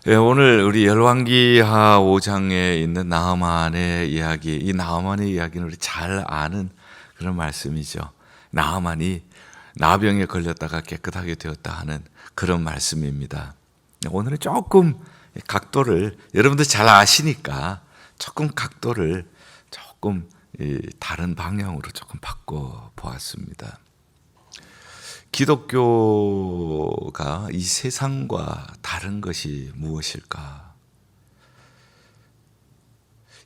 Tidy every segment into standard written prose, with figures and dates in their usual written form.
오늘 우리 열왕기하 5장에 있는 나아만의 이야기, 이 나아만의 이야기는 우리 잘 아는 그런 말씀이죠. 나아만이 나병에 걸렸다가 깨끗하게 되었다 하는 그런 말씀입니다. 오늘은 조금 각도를, 여러분들 잘 아시니까 조금 각도를 조금 다른 방향으로 조금 바꿔 보았습니다. 기독교가 이 세상과 다른 것이 무엇일까?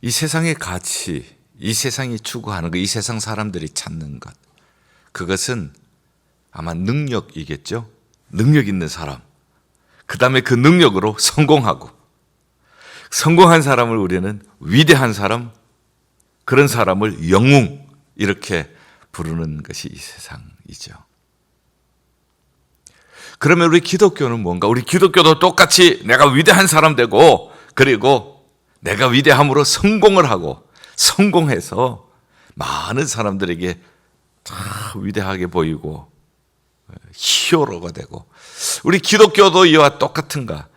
이 세상의 가치, 이 세상이 추구하는 것, 이 세상 사람들이 찾는 것, 그것은 아마 능력이겠죠? 능력 있는 사람, 그 다음에 그 능력으로 성공하고, 성공한 사람을 우리는 위대한 사람, 그런 사람을 영웅, 이렇게 부르는 것이 이 세상이죠. 그러면 우리 기독교는 뭔가? 우리 기독교도 똑같이 내가 위대한 사람 되고, 그리고 내가 위대함으로 성공을 하고, 성공해서 많은 사람들에게 다 위대하게 보이고 히어로가 되고, 우리 기독교도 이와 똑같은가?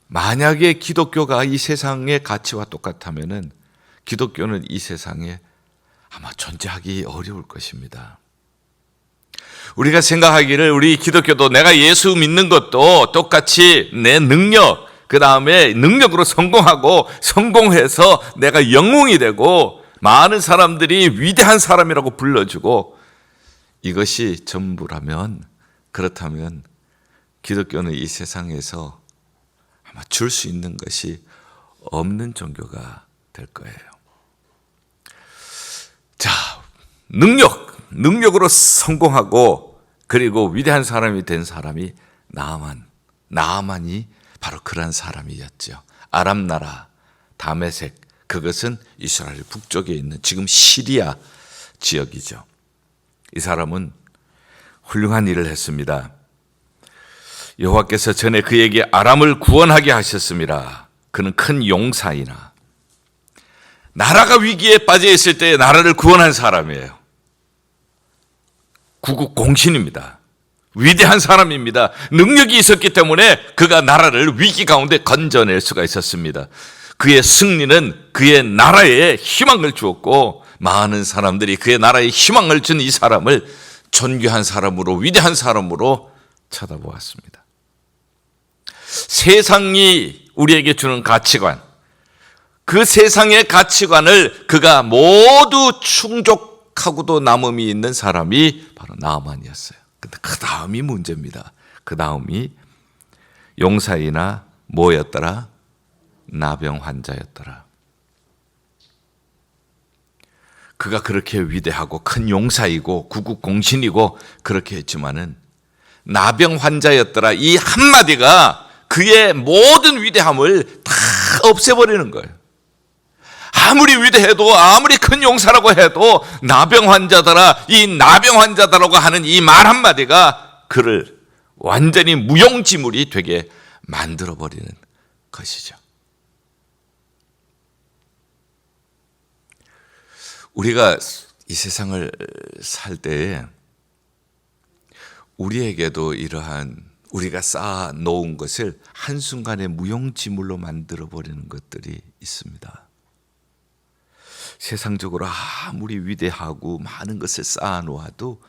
만약에 기독교가 이 세상의 가치와 똑같다면은 기독교는 이 세상에 아마 존재하기 어려울 것입니다. 우리가 생각하기를 우리 기독교도 내가 예수 믿는 것도 똑같이 내 능력, 그 다음에 능력으로 성공하고 성공해서 내가 영웅이 되고 많은 사람들이 위대한 사람이라고 불러주고 이것이 전부라면, 그렇다면 기독교는 이 세상에서 아마 줄 수 있는 것이 없는 종교가 될 거예요. 자, 능력으로 성공하고 그리고 위대한 사람이 된 사람이 나아만이 바로 그런 사람이었죠. 아람 나라 다메섹, 그것은 이스라엘 북쪽에 있는 지금 시리아 지역이죠. 이 사람은 훌륭한 일을 했습니다. 여호와께서 전에 그에게 아람을 구원하게 하셨습니다. 그는 큰 용사이나 나라가 위기에 빠져 있을 때 나라를 구원한 사람이에요. 구국공신입니다. 위대한 사람입니다. 능력이 있었기 때문에 그가 나라를 위기 가운데 건져낼 수가 있었습니다. 그의 승리는 그의 나라에 희망을 주었고 많은 사람들이 그의 나라에 희망을 준 이 사람을 존귀한 사람으로, 위대한 사람으로 쳐다보았습니다. 세상이 우리에게 주는 가치관, 그 세상의 가치관을 그가 모두 충족하고도 남음이 있는 사람이 바로 나아만이었어요. 근데 그 다음이 문제입니다. 그 다음이 용사이나 뭐였더라? 나병 환자였더라. 그가 그렇게 위대하고 큰 용사이고 구국공신이고 그렇게 했지만은 나병 환자였더라, 이 한마디가 그의 모든 위대함을 다 없애버리는 거예요. 아무리 위대해도, 아무리 큰 용사라고 해도 나병 환자더라, 이 나병 환자더라고 하는 이 말 한마디가 그를 완전히 무용지물이 되게 만들어버리는 것이죠. 우리가 이 세상을 살 때에 우리에게도 이러한 우리가 쌓아 놓은 것을 한순간에 무용지물로 만들어버리는 것들이 있습니다. 세상적으로 아무리 위대하고 많은 것을 쌓아 놓아도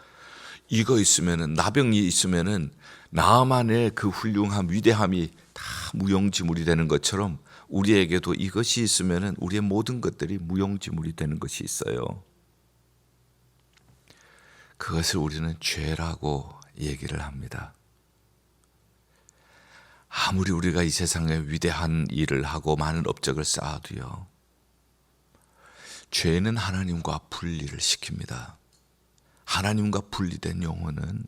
이거 있으면은, 나병이 있으면은 나만의 그 훌륭함, 위대함이 다 무용지물이 되는 것처럼 우리에게도 이것이 있으면은 우리의 모든 것들이 무용지물이 되는 것이 있어요. 그것을 우리는 죄라고 얘기를 합니다. 아무리 우리가 이 세상에 위대한 일을 하고 많은 업적을 쌓아도요, 죄는 하나님과 분리를 시킵니다. 하나님과 분리된 영혼은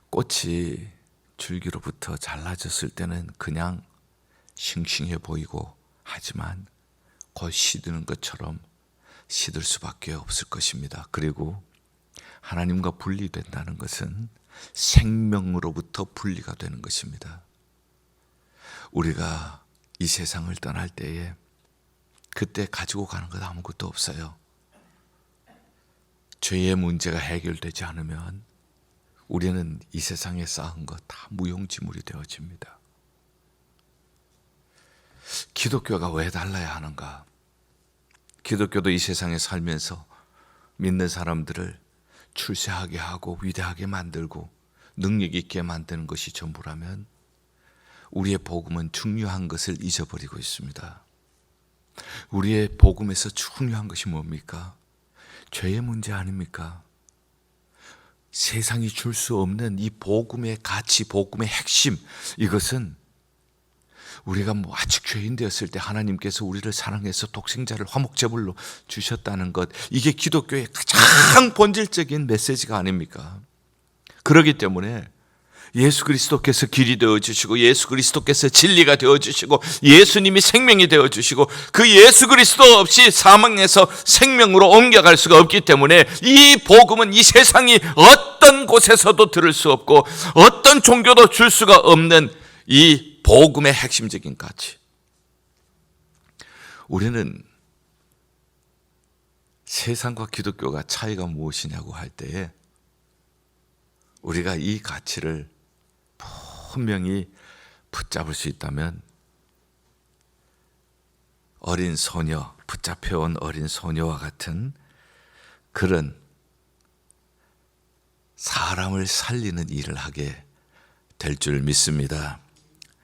꽃이 줄기로부터 잘라졌을 때는 그냥 싱싱해 보이고 하지만 곧 시드는 것처럼 시들 수밖에 없을 것입니다. 그리고 하나님과 분리된다는 것은 생명으로부터 분리가 되는 것입니다. 우리가 이 세상을 떠날 때에 그때 가지고 가는 것 아무것도 없어요. 죄의 문제가 해결되지 않으면 우리는 이 세상에 쌓은 것 다 무용지물이 되어집니다. 기독교가 왜 달라야 하는가? 기독교도 이 세상에 살면서 믿는 사람들을 출세하게 하고 위대하게 만들고 능력 있게 만드는 것이 전부라면 우리의 복음은 중요한 것을 잊어버리고 있습니다. 우리의 복음에서 중요한 것이 뭡니까? 죄의 문제 아닙니까? 세상이 줄 수 없는 이 복음의 가치, 복음의 핵심, 이것은 우리가 아직 죄인 되었을 때 하나님께서 우리를 사랑해서 독생자를 화목제물로 주셨다는 것, 이게 기독교의 가장 본질적인 메시지가 아닙니까? 그렇기 때문에 예수 그리스도께서 길이 되어주시고 예수 그리스도께서 진리가 되어주시고 예수님이 생명이 되어주시고 그 예수 그리스도 없이 사망에서 생명으로 옮겨갈 수가 없기 때문에 이 복음은 이 세상이 어떤 곳에서도 들을 수 없고 어떤 종교도 줄 수가 없는 이 복음의 핵심적인 가치. 우리는 세상과 기독교가 차이가 무엇이냐고 할 때에 우리가 이 가치를 분명히 붙잡을 수 있다면 어린 소녀, 붙잡혀온 어린 소녀와 같은 그런 사람을 살리는 일을 하게 될 줄 믿습니다.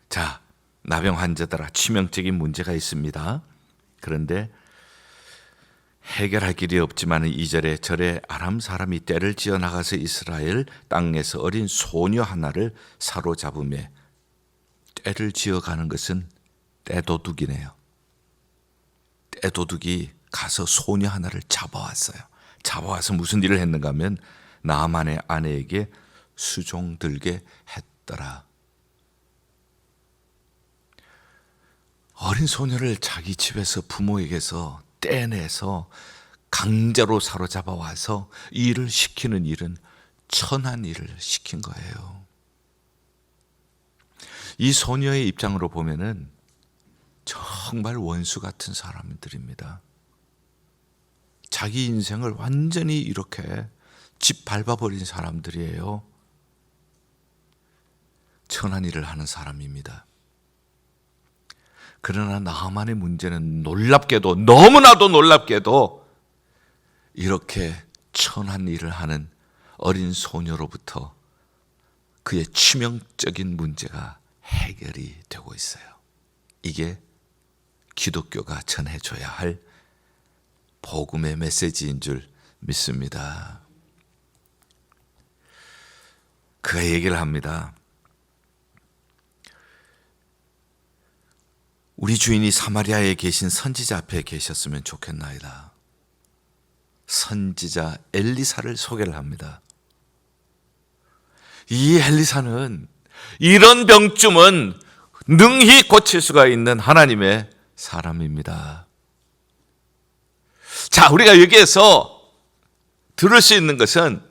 자, 나병 환자들아 치명적인 문제가 있습니다. 그런데 해결할 길이 없지만 2절에 절에 아람 사람이 떼를 지어 나가서 이스라엘 땅에서 어린 소녀 하나를 사로잡으며, 떼를 지어가는 것은 떼도둑이네요. 떼도둑이 가서 소녀 하나를 잡아왔어요. 잡아와서 무슨 일을 했는가 하면 나만의 아내에게 수종 들게 했더라. 어린 소녀를 자기 집에서 부모에게서 떼내서 강제로 사로잡아 와서 일을 시키는 일은 천한 일을 시킨 거예요. 이 소녀의 입장으로 보면은 정말 원수 같은 사람들입니다. 자기 인생을 완전히 이렇게 짓밟아버린 사람들이에요. 천한 일을 하는 사람입니다. 그러나 나하만의 문제는 놀랍게도, 너무나도 놀랍게도 이렇게 천한 일을 하는 어린 소녀로부터 그의 치명적인 문제가 해결이 되고 있어요. 이게 기독교가 전해줘야 할 복음의 메시지인 줄 믿습니다. 그가 얘기를 합니다. 우리 주인이 사마리아에 계신 선지자 앞에 계셨으면 좋겠나이다. 선지자 엘리사를 소개를 합니다. 이 엘리사는 이런 병쯤은 능히 고칠 수가 있는 하나님의 사람입니다. 자, 우리가 여기에서 들을 수 있는 것은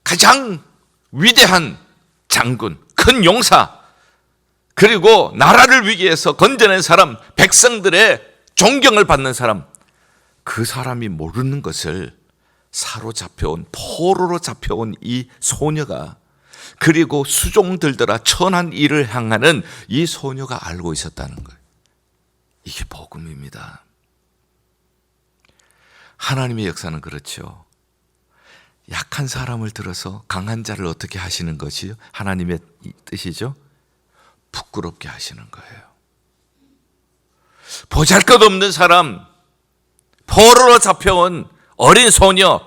가장 위대한 장군, 큰 용사, 그리고 나라를 위기에서 건져낸 사람, 백성들의 존경을 받는 사람, 그 사람이 모르는 것을 사로잡혀온, 포로로 잡혀온 이 소녀가, 그리고 수종 들더라 천한 일을 향하는 이 소녀가 알고 있었다는 거예요. 이게 복음입니다. 하나님의 역사는 그렇죠. 약한 사람을 들어서 강한 자를 어떻게 하시는 것이 하나님의 뜻이죠? 부끄럽게 하시는 거예요. 보잘것없는 사람, 포로로 잡혀온 어린 소녀,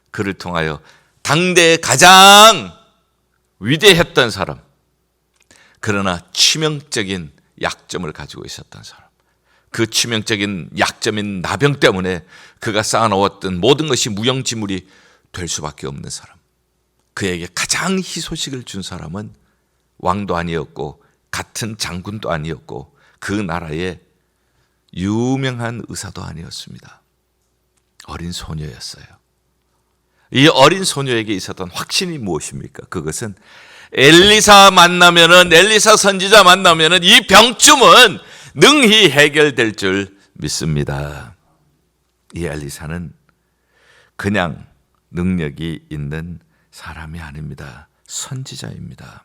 그를 통하여 당대에 가장 위대했던 사람, 그러나 치명적인 약점을 가지고 있었던 사람, 그 치명적인 약점인 나병 때문에 그가 쌓아놓았던 모든 것이 무용지물이 될 수밖에 없는 사람, 그에게 가장 희소식을 준 사람은 왕도 아니었고 같은 장군도 아니었고 그 나라의 유명한 의사도 아니었습니다. 어린 소녀였어요. 이 어린 소녀에게 있었던 확신이 무엇입니까? 그것은 엘리사 만나면은, 엘리사 선지자 만나면은 이 병쯤은 능히 해결될 줄 믿습니다. 이 엘리사는 그냥 능력이 있는 사람이 아닙니다. 선지자입니다.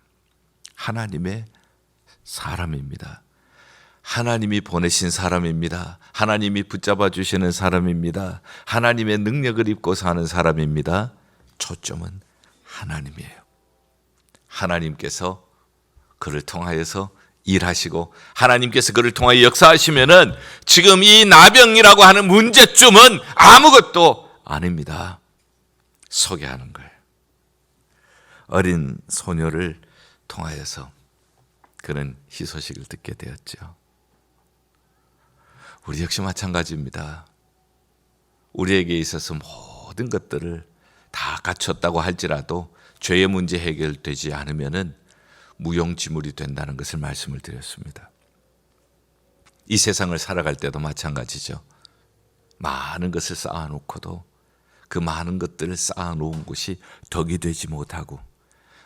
하나님의 사람입니다. 하나님이 보내신 사람입니다. 하나님이 붙잡아 주시는 사람입니다. 하나님의 능력을 입고 사는 사람입니다. 초점은 하나님이에요. 하나님께서 그를 통하여서 일하시고 하나님께서 그를 통하여 역사하시면은 지금 이 나병이라고 하는 문제점은 아무것도 아닙니다. 소개하는 거예요. 어린 소녀를 통하여서 그는 희소식을 듣게 되었죠. 우리 역시 마찬가지입니다. 우리에게 있어서 모든 것들을 다 갖췄다고 할지라도 죄의 문제 해결되지 않으면은 무용지물이 된다는 것을 말씀을 드렸습니다. 이 세상을 살아갈 때도 마찬가지죠. 많은 것을 쌓아놓고도 그 많은 것들을 쌓아놓은 것이 덕이 되지 못하고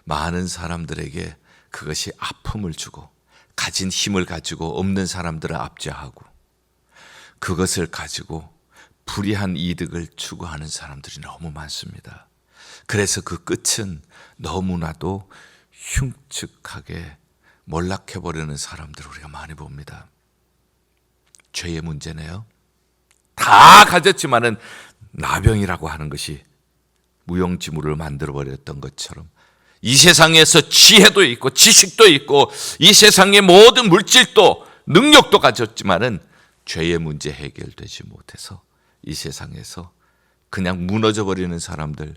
많은 사람들에게 그것이 아픔을 주고 가진 힘을 가지고 없는 사람들을 압제하고 그것을 가지고 불이한 이득을 추구하는 사람들이 너무 많습니다. 그래서 그 끝은 너무나도 흉측하게 몰락해버리는 사람들을 우리가 많이 봅니다. 죄의 문제네요. 다 가졌지만은 나병이라고 하는 것이 무용지물을 만들어버렸던 것처럼 이 세상에서 지혜도 있고 지식도 있고 이 세상의 모든 물질도 능력도 가졌지만은 죄의 문제 해결되지 못해서 이 세상에서 그냥 무너져버리는 사람들,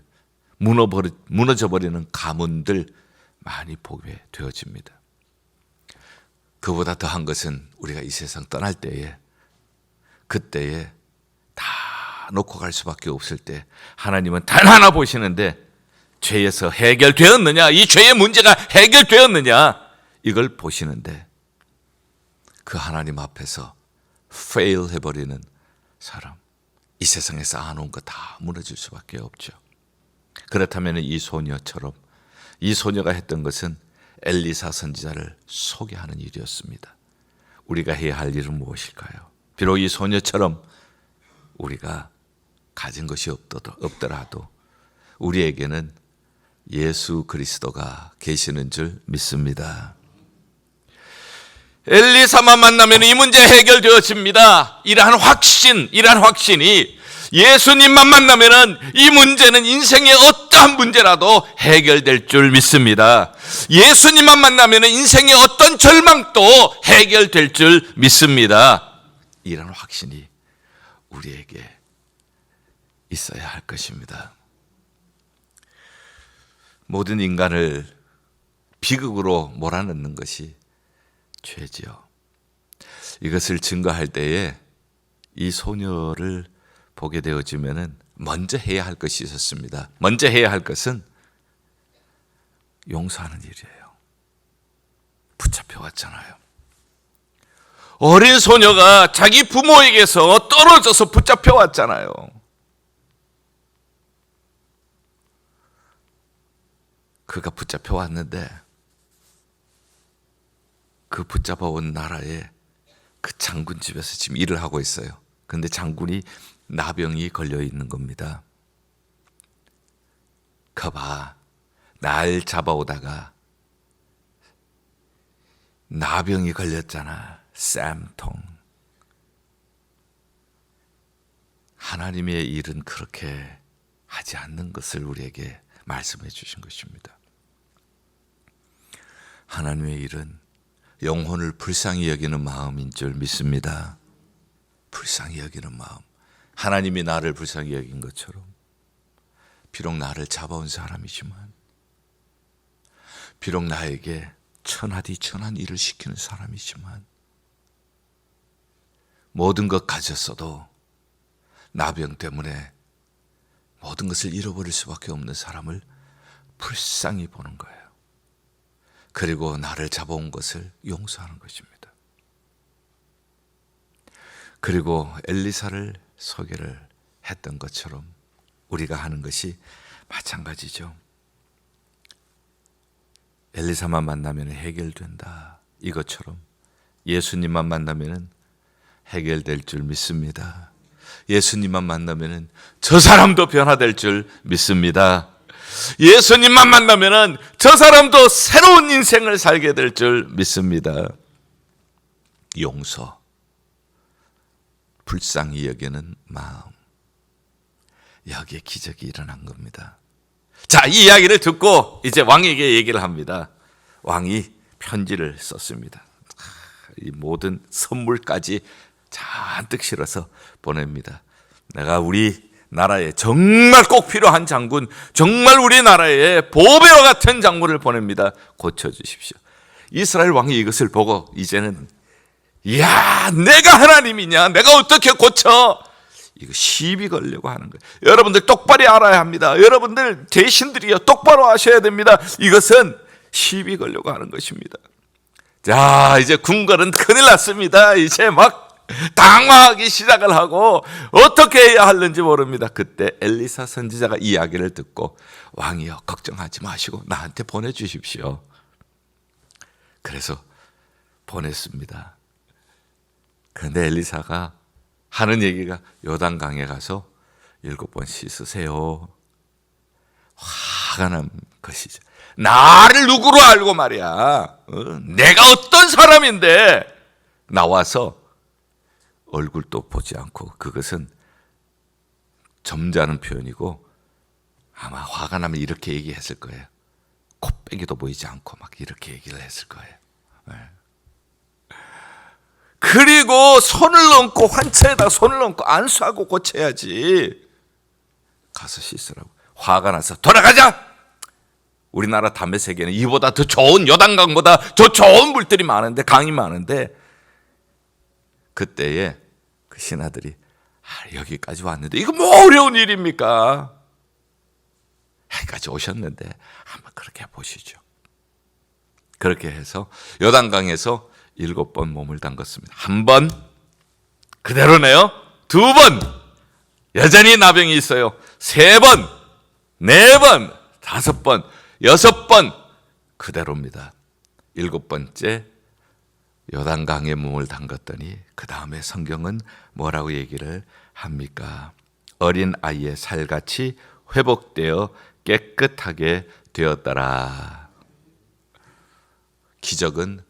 무너져버리는 가문들 많이 보게 되어집니다. 그보다 더한 것은 우리가 이 세상 떠날 때에, 그때에 다 놓고 갈 수밖에 없을 때 하나님은 단 하나 보시는데, 죄에서 해결되었느냐, 이 죄의 문제가 해결되었느냐, 이걸 보시는데 그 하나님 앞에서 fail 해버리는 사람, 이 세상에 쌓아놓은 거 다 무너질 수밖에 없죠. 그렇다면 이 소녀처럼, 이 소녀가 했던 것은 엘리사 선지자를 소개하는 일이었습니다. 우리가 해야 할 일은 무엇일까요? 비록 이 소녀처럼 우리가 가진 것이 없더라도 우리에게는 예수 그리스도가 계시는 줄 믿습니다. 엘리사만 만나면 이 문제 해결되어집니다. 이러한 확신이 예수님만 만나면 이 문제는 인생의 어떠한 문제라도 해결될 줄 믿습니다. 예수님만 만나면 인생의 어떤 절망도 해결될 줄 믿습니다. 이런 확신이 우리에게 있어야 할 것입니다. 모든 인간을 비극으로 몰아넣는 것이 죄지요. 이것을 증거할 때에 이 소녀를 보게 되어지면은 먼저 해야 할 것이 있었습니다. 먼저 해야 할 것은 용서하는 일이에요. 붙잡혀 왔잖아요. 어린 소녀가 자기 부모에게서 떨어져서 붙잡혀 왔잖아요. 그가 붙잡혀 왔는데 그 붙잡아온 나라의 그 장군 집에서 지금 일을 하고 있어요. 그런데 장군이 나병이 걸려 있는 겁니다. 거봐, 날 잡아오다가 나병이 걸렸잖아. 쌈통. 하나님의 일은 그렇게 하지 않는 것을 우리에게 말씀해 주신 것입니다. 하나님의 일은 영혼을 불쌍히 여기는 마음인 줄 믿습니다. 불쌍히 여기는 마음. 하나님이 나를 불쌍히 여긴 것처럼, 비록 나를 잡아온 사람이지만, 비록 나에게 천하디천한 일을 시키는 사람이지만, 모든 것 가졌어도 나병 때문에 모든 것을 잃어버릴 수밖에 없는 사람을 불쌍히 보는 거예요. 그리고 나를 잡아온 것을 용서하는 것입니다. 그리고 엘리사를 소개를 했던 것처럼 우리가 하는 것이 마찬가지죠. 엘리사만 만나면 해결된다, 이것처럼 예수님만 만나면 해결될 줄 믿습니다. 예수님만 만나면 저 사람도 변화될 줄 믿습니다. 예수님만 만나면 저 사람도 새로운 인생을 살게 될 줄 믿습니다. 용서, 불쌍히 여기는 마음, 여기에 기적이 일어난 겁니다. 자, 이 이야기를 듣고 이제 왕에게 얘기를 합니다. 왕이 편지를 썼습니다. 이 모든 선물까지 잔뜩 실어서 보냅니다. 내가 우리 나라에 정말 꼭 필요한 장군, 정말 우리나라에 보배와 같은 장군을 보냅니다. 고쳐주십시오. 이스라엘 왕이 이것을 보고 이제는, 이야, 내가 하나님이냐, 내가 어떻게 고쳐? 이거 시비 걸려고 하는 거예요. 여러분들 똑바로 알아야 합니다. 여러분들 대신들이요, 똑바로 아셔야 됩니다. 이것은 시비 걸려고 하는 것입니다. 자, 이제 궁궐은 큰일 났습니다. 이제 막 당황하기 시작을 하고 어떻게 해야 하는지 모릅니다. 그때 엘리사 선지자가 이야기를 듣고, 왕이여, 걱정하지 마시고 나한테 보내주십시오. 그래서 보냈습니다. 그런데 엘리사가 하는 얘기가, 요단강에 가서 7번 씻으세요. 화가 난 것이죠. 나를 누구로 알고 말이야, 내가 어떤 사람인데 나와서 얼굴도 보지 않고, 그것은 점잖은 표현이고 아마 화가 나면 이렇게 얘기했을 거예요. 코빼기도 보이지 않고 막 이렇게 얘기를 했을 거예요. 그리고 손을 얹고 환자에다 손을 얹고 안수하고 고쳐야지. 가서 씻으라고. 화가 나서 돌아가자. 우리나라 담배 세계는 이보다 더 좋은, 요단강보다 더 좋은 물들이 많은데, 강이 많은데, 그때에 그 신하들이 여기까지 왔는데 이거 뭐 어려운 일입니까? 여기까지 오셨는데 한번 그렇게 해보시죠. 그렇게 해서 요단강에서 7번 몸을 담갔습니다. 1번 그대로네요. 2번 여전히 나병이 있어요. 3번, 4번, 5번, 6번 그대로입니다. 7번째 요단강에 몸을 담갔더니 그 다음에 성경은 뭐라고 얘기를 합니까? 어린 아이의 살같이 회복되어 깨끗하게 되었더라. 기적은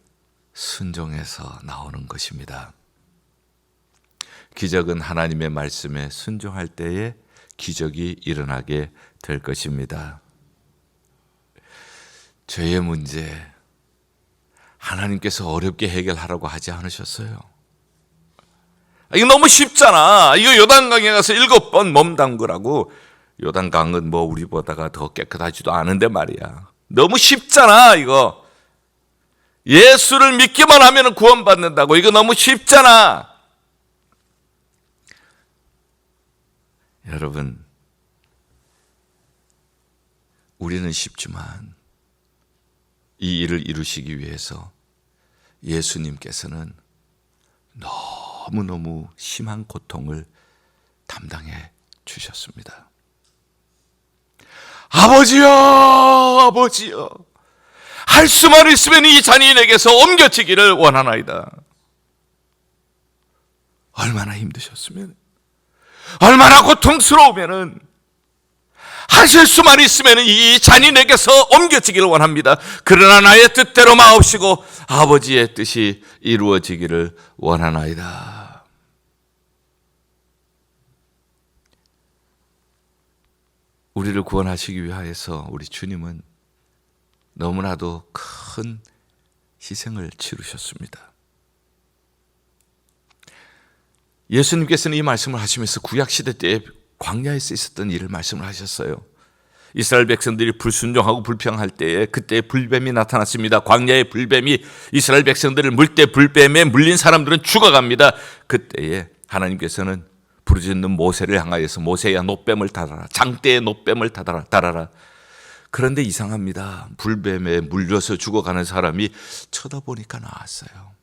순종에서 나오는 것입니다. 기적은 하나님의 말씀에 순종할 때에 기적이 일어나게 될 것입니다. 죄의 문제 하나님께서 어렵게 해결하라고 하지 않으셨어요. 이거 너무 쉽잖아. 이거 요단강에 가서 7번 몸 담그라고. 요단강은 뭐 우리보다가 더 깨끗하지도 않은데 말이야. 너무 쉽잖아 이거. 예수를 믿기만 하면 구원받는다고. 이거 너무 쉽잖아. 여러분, 우리는 쉽지만 이 일을 이루시기 위해서 예수님께서는 너무너무 심한 고통을 담당해 주셨습니다. 아버지여, 아버지여, 할 수만 있으면 이 잔인에게서 옮겨지기를 원하나이다. 얼마나 힘드셨으면, 얼마나 고통스러우면은 하실 수만 있으면 이 잔인에게서 옮겨지기를 원합니다. 그러나 나의 뜻대로 마옵시고 아버지의 뜻이 이루어지기를 원하나이다. 우리를 구원하시기 위하여서 우리 주님은 너무나도 큰 희생을 치르셨습니다. 예수님께서는 이 말씀을 하시면서 구약시대 때에 광야에서 있었던 일을 말씀을 하셨어요. 이스라엘 백성들이 불순종하고 불평할 때에 그때 불뱀이 나타났습니다. 광야의 불뱀이 이스라엘 백성들을 물 때 불뱀에 물린 사람들은 죽어갑니다. 그때에 하나님께서는 부르짖는 모세를 향하여서 모세야 노뱀을 달아라. 장대에 노뱀을 달아라. 그런데 이상합니다. 불뱀에 물려서 죽어가는 사람이 쳐다보니까 나왔어요.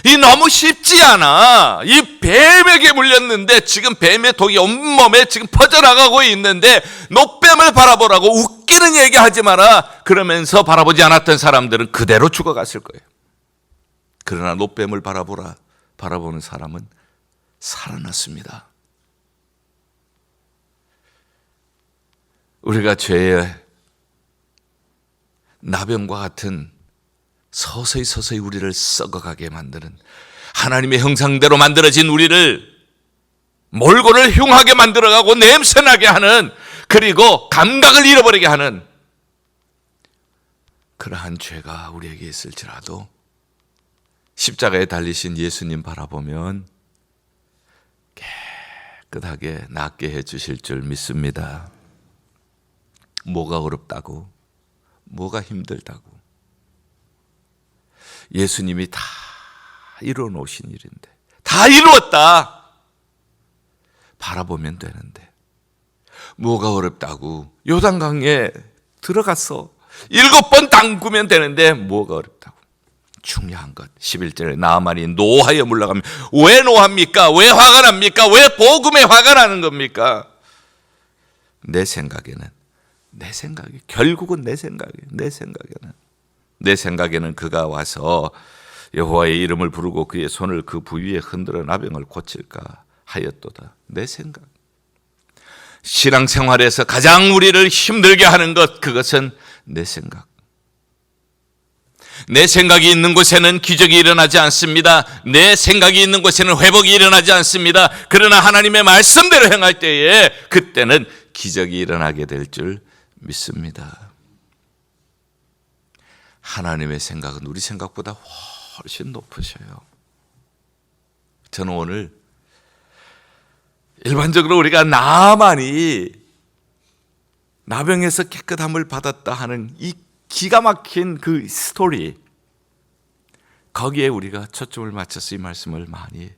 이 너무 쉽지 않아. 이 뱀에게 물렸는데 지금 뱀의 독이 온몸에 지금 퍼져나가고 있는데 노뱀을 바라보라고 웃기는 얘기하지 마라. 그러면서 바라보지 않았던 사람들은 그대로 죽어갔을 거예요. 그러나 노뱀을 바라보는 사람은 살아났습니다. 우리가 죄의 나병과 같은 서서히 우리를 썩어가게 만드는 하나님의 형상대로 만들어진 우리를 몰골을 흉하게 만들어가고 냄새나게 하는, 그리고 감각을 잃어버리게 하는 그러한 죄가 우리에게 있을지라도 십자가에 달리신 예수님 바라보면 깨끗하게 낫게 해주실 줄 믿습니다. 뭐가 어렵다고, 뭐가 힘들다고, 예수님이 다 이루어 놓으신 일인데, 다 이루었다 바라보면 되는데 뭐가 어렵다고, 요단강에 들어가서 7번 담그면 되는데 뭐가 어렵다고. 중요한 것 11절에 나아만이 노하여 물러가면, 왜 노합니까? 왜 화가 납니까? 왜 복음에 화가 나는 겁니까? 내 생각에는 결국은 내 생각에는 그가 와서 여호와의 이름을 부르고 그의 손을 그 부위에 흔들어 나병을 고칠까 하였도다. 내 생각. 신앙생활에서 가장 우리를 힘들게 하는 것, 그것은 내 생각. 내 생각이 있는 곳에는 기적이 일어나지 않습니다. 내 생각이 있는 곳에는 회복이 일어나지 않습니다. 그러나 하나님의 말씀대로 행할 때에 그때는 기적이 일어나게 될 줄 믿습니다. 하나님의 생각은 우리 생각보다 훨씬 높으셔요. 저는 오늘 일반적으로 우리가 나만이 나병에서 깨끗함을 받았다 하는 이 기가 막힌 그 스토리, 거기에 우리가 초점을 맞춰서 이 말씀을 많이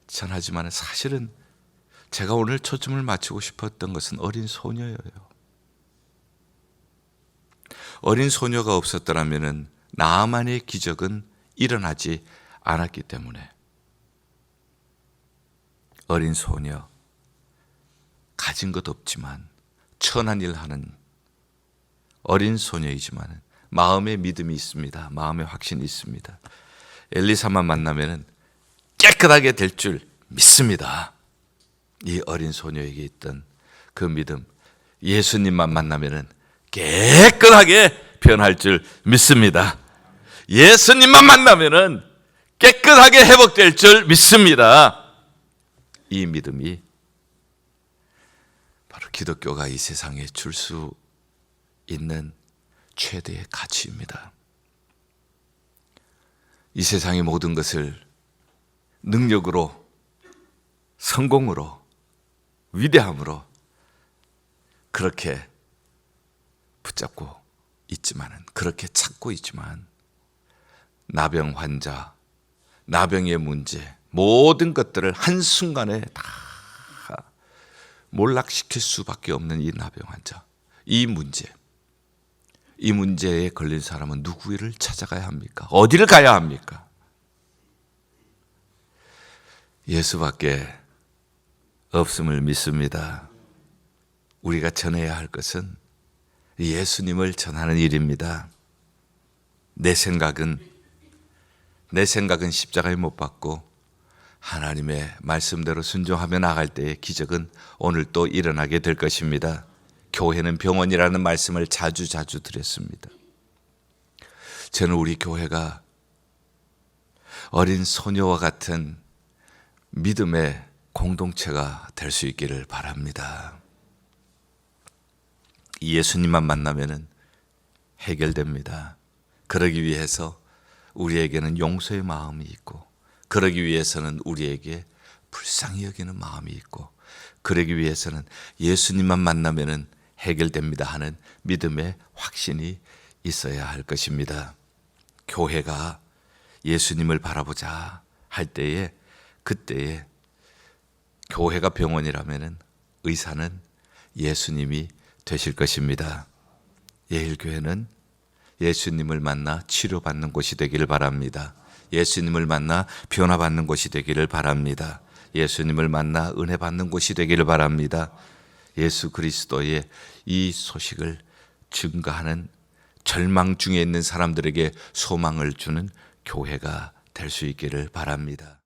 전하지만 사실은 제가 오늘 초점을 맞추고 싶었던 것은 어린 소녀예요. 어린 소녀가 없었더라면 나만의 기적은 일어나지 않았기 때문에. 어린 소녀, 가진 것 없지만 천한 일 하는 어린 소녀이지만 마음의 믿음이 있습니다. 마음의 확신이 있습니다. 엘리사만 만나면 깨끗하게 될 줄 믿습니다. 이 어린 소녀에게 있던 그 믿음, 예수님만 만나면 깨끗하게 변할 줄 믿습니다. 예수님만 만나면 깨끗하게 회복될 줄 믿습니다. 이 믿음이 바로 기독교가 이 세상에 줄 수 있는 최대의 가치입니다. 이 세상의 모든 것을 능력으로, 성공으로, 위대함으로 그렇게 붙잡고 있지만은, 그렇게 찾고 있지만 나병 환자, 나병의 문제, 모든 것들을 한순간에 다 몰락시킬 수밖에 없는 이 나병 환자, 이 문제에 걸린 사람은 누구를 찾아가야 합니까? 어디를 가야 합니까? 예수밖에 없음을 믿습니다. 우리가 전해야 할 것은 예수님을 전하는 일입니다. 내 생각은 십자가에 못 박고 하나님의 말씀대로 순종하며 나갈 때의 기적은 오늘 또 일어나게 될 것입니다. 교회는 병원이라는 말씀을 자주 드렸습니다. 저는 우리 교회가 어린 소녀와 같은 믿음의 공동체가 될 수 있기를 바랍니다. 예수님만 만나면 해결됩니다. 그러기 위해서 우리에게는 용서의 마음이 있고, 그러기 위해서는 우리에게 불쌍히 여기는 마음이 있고, 그러기 위해서는 예수님만 만나면 해결됩니다 하는 믿음의 확신이 있어야 할 것입니다. 교회가 예수님을 바라보자 할 때에, 그때에 교회가 병원이라면 의사는 예수님이 되실 것입니다. 예일교회는 예수님을 만나 치료받는 곳이 되기를 바랍니다. 예수님을 만나 변화받는 곳이 되기를 바랍니다. 예수님을 만나 은혜 받는 곳이 되기를 바랍니다. 예수 그리스도의 이 소식을 증거하는, 절망 중에 있는 사람들에게 소망을 주는 교회가 될 수 있기를 바랍니다.